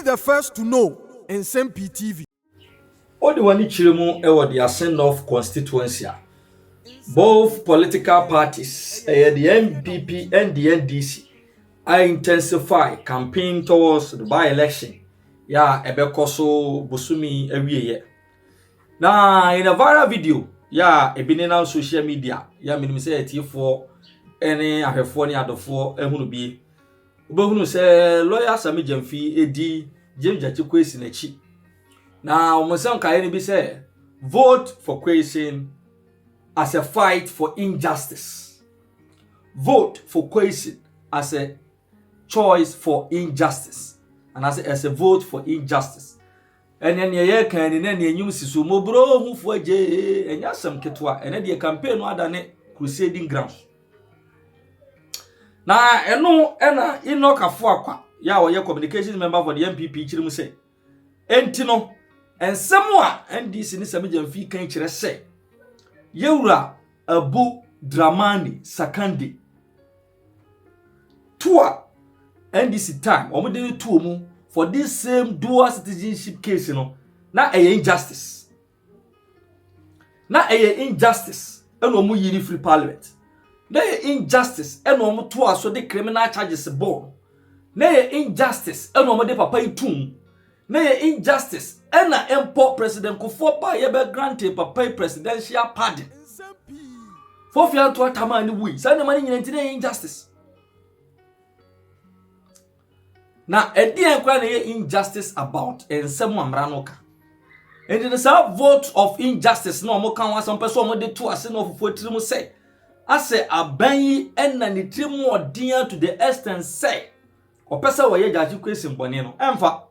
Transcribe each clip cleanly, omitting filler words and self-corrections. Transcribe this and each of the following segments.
the first to know. Nsem-Pii TV. All the one chirimu the Assin of Constituency. Both political parties, the NPP and the NDC, are intensify campaign towards the by-election. Yeah, ebekoso busumi every year. Now, in a viral video, yeah, a been on social media, yeah, minimum say for any I have funny out of four, and who be. But who say lawyer Nsem-Pii edi James Jachikwe in a cheap. Now, Monsieur Kayeni be say, vote for Kwesi as a fight for injustice. Vote for Kwesi as a choice for injustice. And as a vote for injustice. And then ye can in any news is mobro who for J and Yasam Ketwa, and then the campaign rather than crusading grounds. Now, I know, and in no Kafuaka, ya or your communications member for the NPP, Chirum say, Entino. And someone and this in Nsem-Pii can say, Yura Abu Dramani Sakandi. Tua and this time, or maybe two for this same dual citizenship case, not a injustice. Not a injustice, and no more free parliament. Not a injustice, and no more two so the criminal charges born. Not a injustice, and no more the papa tomb. Not a injustice. And na empo President Kufuor yebe grante papa presidential pardon. For fian to atama ni wi. Sa na mani nyina injustice. Na edi enkwa na injustice about ensem amra no ka. And the same vote of injustice no mo kan wasam person mo de to ase no fufu tiri say. Ase aban enna ni tiri mo odin to the extent say. Opesa wo ye jaji kwesi mbone no. Emfa.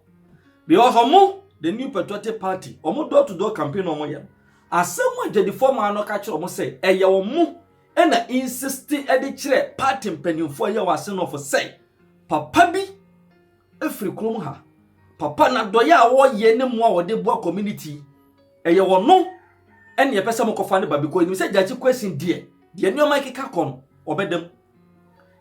Because omo the new patriotic party omo door to door campaign omo yam asem the former no ka kire omo say eye omo e na insist e de kire party mpanimfo ye wase no for say papa bi efri krom ha papa na doye a wo ye ne mu a wo de boa community eye wo no e na ye pese mo kofa ne ba because ni say jaji question de ne o makeka kon obedem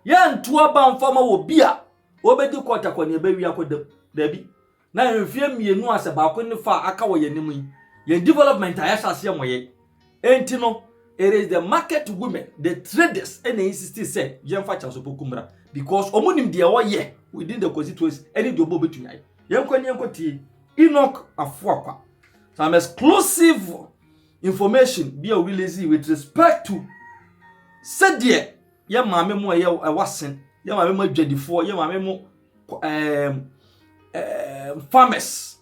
ya ntu aba mfama wo bia obedi kwota kwa ne ba wi akodem da bi na enfie mienu ase ba ko ne fa aka wo ye nimu ye development ayasase moye enti no it is the market women the traders and insist say ye mfa cha so pokumra because omunim de wo ye within the constituency any de obo betunya ye nkwani Enoch Afuakwa some exclusive information be released with respect to said ye maame mu ye wasen ye maame mu adwadifo ye maame mu farmers,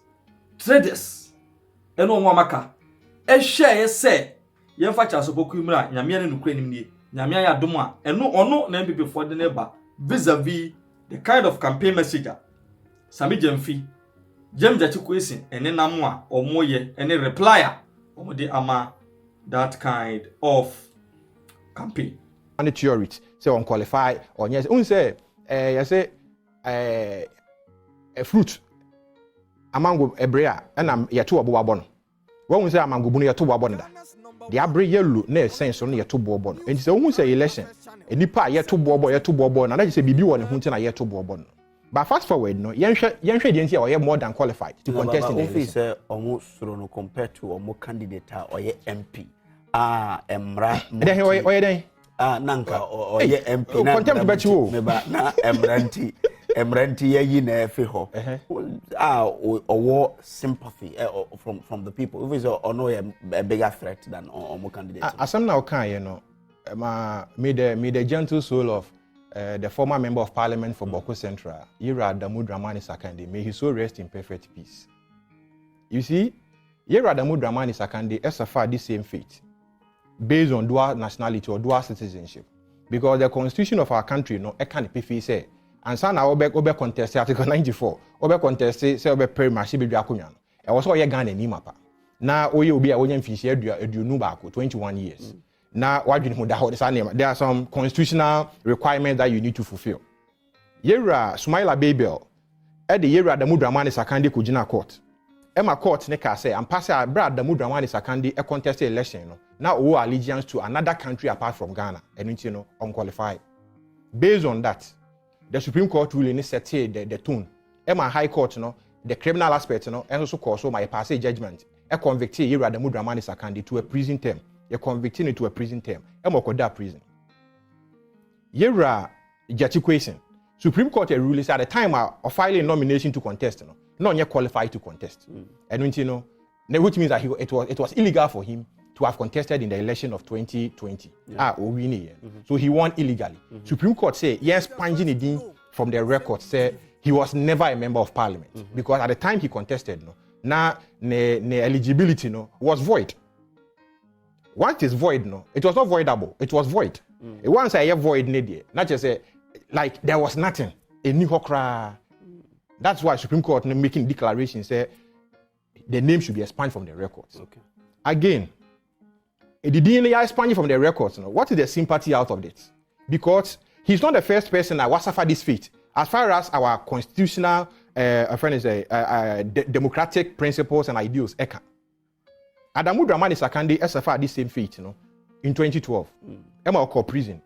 traders, and no maka. A share say, ye facha so pokumra, nyamia ne nukwe nimnie, nyamia ya domwa, and no ono na MPP for the neighbor vis-a-vis the kind of campaign message. Nsem-Pii, James Jachikwe and then namwa or moye and a replier or de ama that kind of campaign. And the theory say unqualified or yes, say a fruit amango ebrea and yeto aboabon. When say amango bunu yeto aboabon da. The abre yellow na sense on yeto aboabon. And say who say election enipa yeto aboabon and that say bibi won ho na yeto aboabon. But fast forward no yenhwe the ntia or more than qualified to contest in the election. Say omo suro no compared to omo candidate or MP. Emra. Then oye den. Nanka or MP na contempt bet you. Na emranti ye na efe ho or sympathy from the people. If it's or no a bigger threat than omo candidates. Asam now can you know me the gentle soul of the former member of parliament for Boko Central, Yera Adamu Dramani Sakandi, may he so rest in perfect peace. You see, Yera Adamu Dramani Sakandi has suffered the same fate based on dual nationality or dual citizenship. Because the constitution of our country, no, I can't pay say, and son, I will contest Article 94, over contest, say, over Perimashi Bidrakuyan. I was all your gun and Nimapa. Now, we will be a William Fisher, you knew back 21 years. Now, what do you know? There are some constitutional requirements that you need to fulfill. Yera Sumaila Babel, at the Yera Adamu Dramani Sakandi Kujina Court. Emma Court, Neka say, and pass a Brad Adamu Dramani Sakandi a contested election. Now, owe allegiance to another country apart from Ghana, and you know, unqualified. Based on that, the Supreme Court ruling is set the tone. Emma High Court, the criminal aspect, and also cause so my passage judgment. A convictee, you rather Mudramani Sakandi to a prison term. You convicting into a prison term. Emokoda prison. Yera Jatiquation. Supreme Court rules at the time of filing nomination to contest, not yet qualified to contest. And you know, which means that it was illegal for him to have contested in the election of 2020. So he won illegally. Supreme Court say yes, Panjini from the record said he was never a member of parliament because at the time he contested, now the eligibility was void. Once it's void, it was not voidable. It was void. Once I have void, not just say like there was nothing. A new hokra. That's why Supreme Court making declaration say the name should be expunged from the records. Okay. Again, the DNA expunged from the records. What is the sympathy out of this? Because he's not the first person that was suffer this fate. As far as our constitutional, democratic principles and ideals, Adamu Dramani Sakandi suffered this same fate, in 2012. Emma called prison.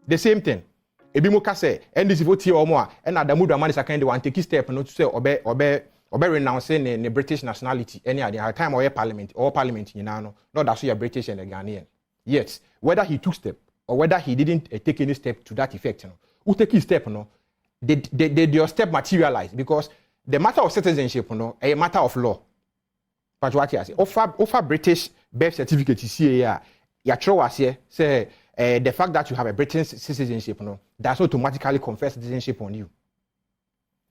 The same thing. Ebimuka say, and this vote or more, and Adamu Dramani Sakandi want to take step to say obey renouncing the British nationality. Any at the time or parliament, not that you are British and a Ghanaian. Yet, whether he took step or whether he didn't take any step to that effect, who take his step, did your step materialize? Because the matter of citizenship, a matter of law. But what you say, offer British birth certificate is here. Say the fact that you have a British citizenship, does not automatically confer citizenship on you.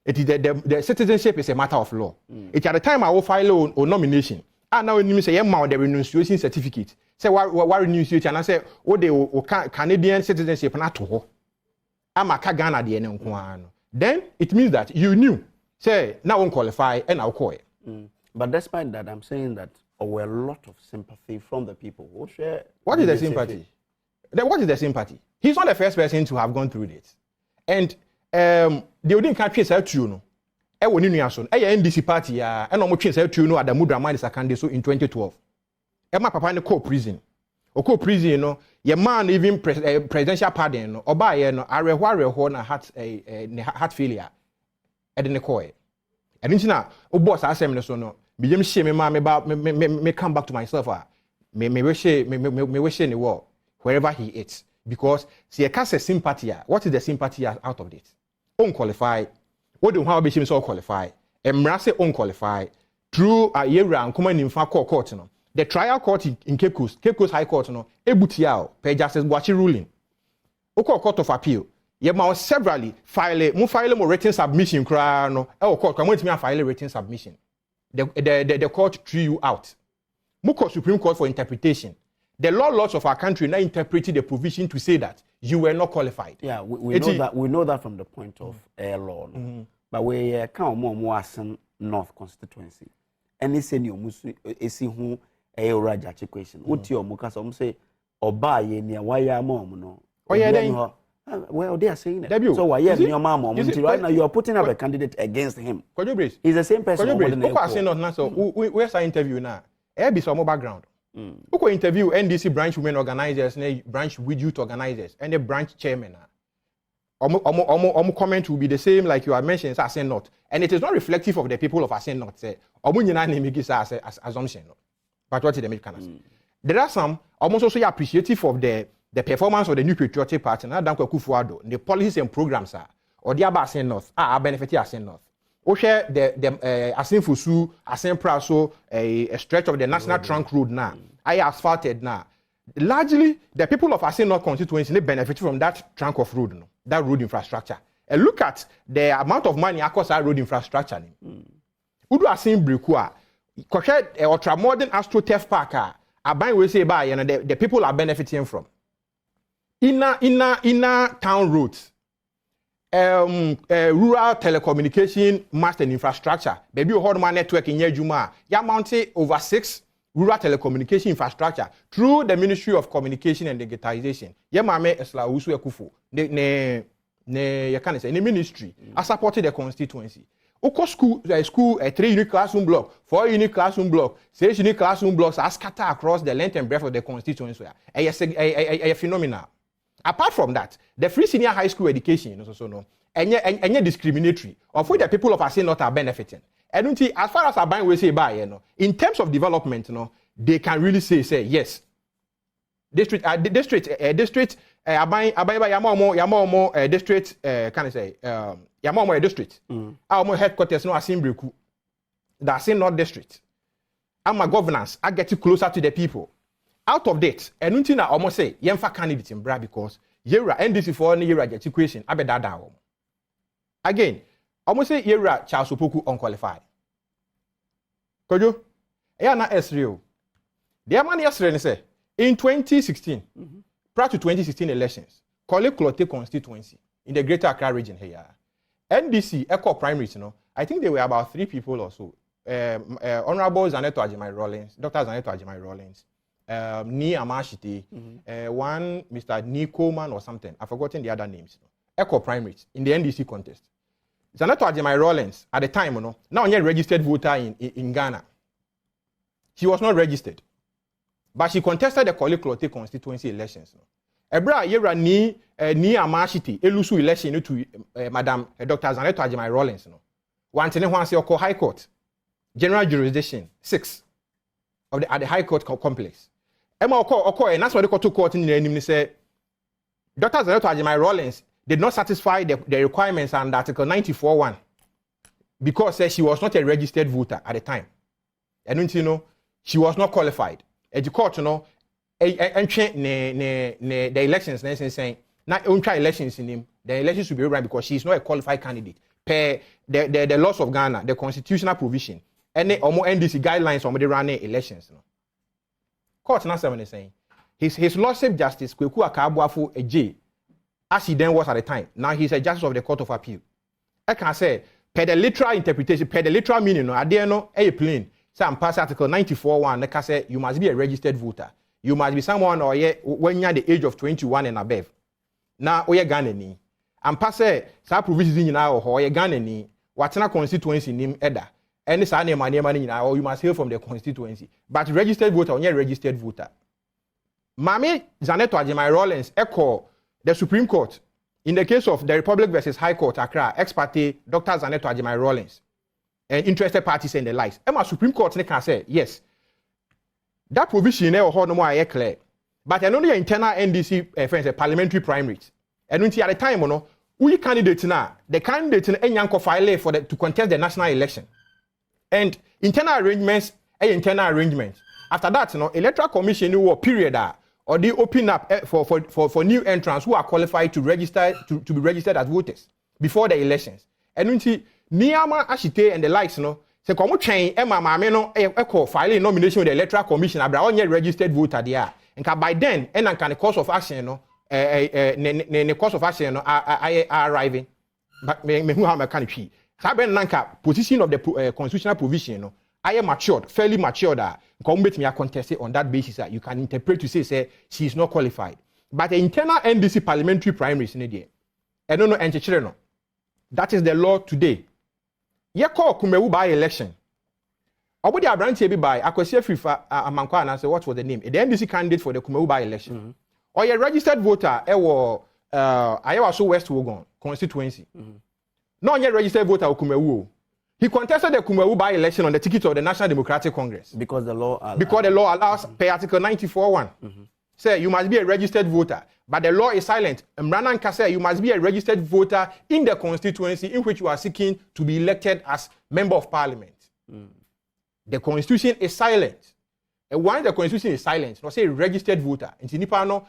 It is the citizenship is a matter of law. It's at the time I will file a nomination. And now when you say the renunciation certificate, say what renunciation, and I say the Canadian citizenship not to. I'm a Ghana the then it means that you knew. Say now won't qualify and I'll call it. But despite that, I'm saying that there were a lot of sympathy from the people who share. What is the sympathy? What is the sympathy? He's not the first person to have gone through this. And they didn't catch us out to when you know, NDC party, and almost changed out to at the Mudramani Sakandi so in 2012. Emma Papa in the co-prison. Or co-prison, your man even presidential pardon, or by a heart failure. At the Nekoi. And then now, boss, I say, no, me shame me come back to myself. Me wish in the world wherever he is. Because see, I can't say sympathy. What is the sympathy out of this? Unqualified. What do how be so qualified? Embrace unqualified. Through a year round, come in court. The trial court in Cape Coast High Court, Ebutiao, per Justice Boachi ruling. Oko Court of Appeal. You must severally file a written submission. Court, come with me and file a written submission. The court threw you out. Muko Supreme Court for interpretation. The laws of our country now interpreted the provision to say that you were not qualified. Yeah, we know that. We know that from the point of air law. But we can't more Assin North Constituency. Any senior Musu is who a Raja question. What your Mukas say or buy near why mom no. Oh yeah, then. Well, they are saying that. So why your mom right now you are putting up a candidate against him. He's the same person. Where's our interview now? Be some background. Who interview NDC branch women organizers, branch youth organizers, and the branch chairman. Comment will be the same like you are mentioning as Assin North, and it is not reflective of the people of Assin North. Say, as assumption. But what is the mechanism? There are some almost also appreciative of the performance of the New Patriotic Party, the policies and programs are, or the Assin North, benefit Assin North. We share the Assin Fusu, Assin Praso, a stretch of the National Trunk Road now. I asphalted now. Largely, the people of Assin North constituency they benefit from that trunk of road, that road infrastructure. And look at the amount of money across that road infrastructure. Who do Assin Brikua? Koshe ultra modern AstroTurf Park. Aban we say by the people are benefiting from. Inner town roads. Rural telecommunication mast and infrastructure. Baby, we hold my network in Yejuma. Ya mounted over 6 rural telecommunication infrastructure through the Ministry of Communication and Digitization. Ya mame esla usu ekufu. Ya can say the ministry. I supported the constituency. Oko school, a 3-unit classroom block, 4-unit classroom block, 6-unit classroom blocks are scattered across the length and breadth of the constituency. A phenomenal. apart from that, the free senior high school education, any discriminatory, of which the people of Assin North are benefiting. And as far as Aban will say, in terms of development, they can really say yes. District, district, Aban, district, can I say, Yamomo district. Our headquarters, no, Assin Breku. That's in North district. And my governance, I get you closer to the people. Out of that, and until I almost say, Yemfa candidate in Bra because Yera NDC for any Yera equation, I bet that down. Again, almost say Yera Charles Opoku unqualified. Could you? Yeah, not Esrio. The man yesterday say in 2016, prior to 2016 elections, Clote constituency in the Greater Accra region here. NDC Echo primaries, I think there were about 3 people or so. Honorable Zaneto Ajimai Rollins, Dr. Zaneto Ajimai Rollins, Ni Amashite, one Mr. Ni Coleman or something. I've forgotten the other names. Echo primaries in the NDC contest. Zaneto Ajimai Rollins at the time, now only registered voter in Ghana. She was not registered, but she contested the Clote constituency elections. Ebra Yera Ni Amashite elusu election to Madam Dr. Zaneto Ajimai Rollins. One thing once you call High Court. General jurisdiction 6 at the High Court complex. Emma Oko, and that's what they call to court in the name. Say, Dr. Zaneto Ajimai Rollins did not satisfy the requirements under Article 94(1) because she was not a registered voter at the time. And she was not qualified. And the court, the elections, saying, not elections in him, the elections should be run because she is not a qualified candidate. Per the laws of Ghana, the constitutional provision. Any or more NDC guidelines on the running elections. Court now saying his Lordship Justice Kweku Akabuafu Eje, as he then was at the time. Now he's a justice of the Court of Appeal. I can say per the literal interpretation, per the literal meaning, I dare no a plain. Some pass Article 94(1). They can say you must be a registered voter. You must be someone or when you're the age of 21 and above. Now we are Ghanaian. And pass some provisions in now or you Ghanaian. What's not constituency name Eda. Any sign of money, or you must hail from the constituency. But registered voter, only registered voter. Mami Zaneto Ajimai Rollins echo the Supreme Court in the case of the Republic versus High Court Accra, ex parte Dr. Zaneto Ajimai Rollins and interested parties and the likes. Emma Supreme Court can say yes. That provision or no more clear. But I know the internal NDC friends, parliamentary primaries. And at the time, we candidate now, the candidate in Yanko file for to contest the national election. And internal arrangements. After that, electoral commission will period or they open up for new entrants who are qualified to register to be registered as voters before the elections. And when Niyama Ashite and the likes, say come train Emma Mameno echo filing nomination with the electoral commission. Abra only registered voter there. And by then, and can the course of action, the course of action are arriving. But me who have a country. Saben nanka position of the constitutional provision, I am matured, fairly matured. Come with me a contest on that basis. You can interpret to say she is not qualified. But the internal NDC parliamentary primaries in the I don't know, that is the law today. Ye call Kumewu by election. Obodi Abranche be by Akwesi Frifa Amankwa and I say what was the name? The NDC candidate for the Kumewu by election. Or a registered voter, I was so West Wogon constituency. Not yet registered voter Kumewu. He contested the Kumewu by election on the ticket of the National Democratic Congress. Because the law allows per Article 94(1). Say you must be a registered voter. But the law is silent. Mranan Kase, you must be a registered voter in the constituency in which you are seeking to be elected as member of parliament. The constitution is silent. And once the constitution is silent, not say registered voter. In Tinipano,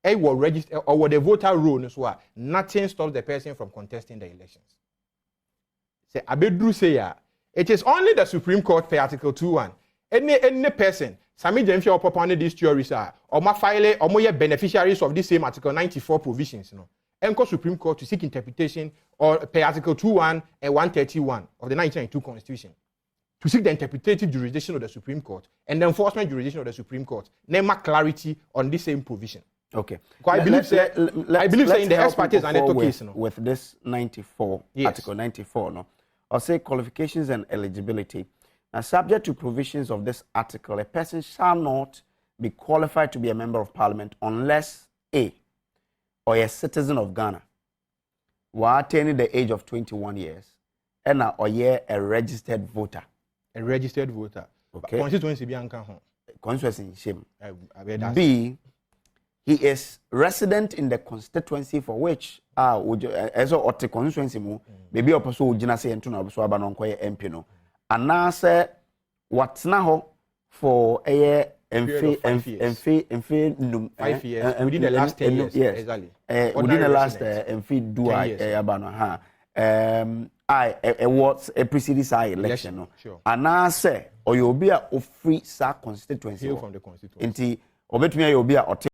will register or the voter rule, nothing stops the person from contesting the elections. Say Abedru say it is only the Supreme Court per Article 2(1). Any person, Sami Jemfi or Popane these theories or ma file or more beneficiaries of this same Article 94 provisions, Enco Supreme Court to seek interpretation or per Article 2(1) and 131 of the 1992 Constitution to seek the interpretative jurisdiction of the Supreme Court and the enforcement jurisdiction of the Supreme Court. Name clarity on this same provision. Okay. I believe in the expertise and the case with this 94 Article 94 I'll say qualifications and eligibility. Now, subject to provisions of this article, a person shall not be qualified to be a member of parliament unless A, or a citizen of Ghana, wa attaining the age of 21 years, and or a registered voter. A registered voter. Okay. Constituency Bianca. Constituency shame. B, he is resident in the constituency for which as a constituency mu maybe oposo ugina say ento na obo so aba no nkoye MP no anase watna ho for a MP 5 years within the last 10 years. Yes. Exactly. Within the last MP do aba no ha was a preceding election no sure. Anase or you be a free sa constituency from the constituency. Enti obetumi ayo be a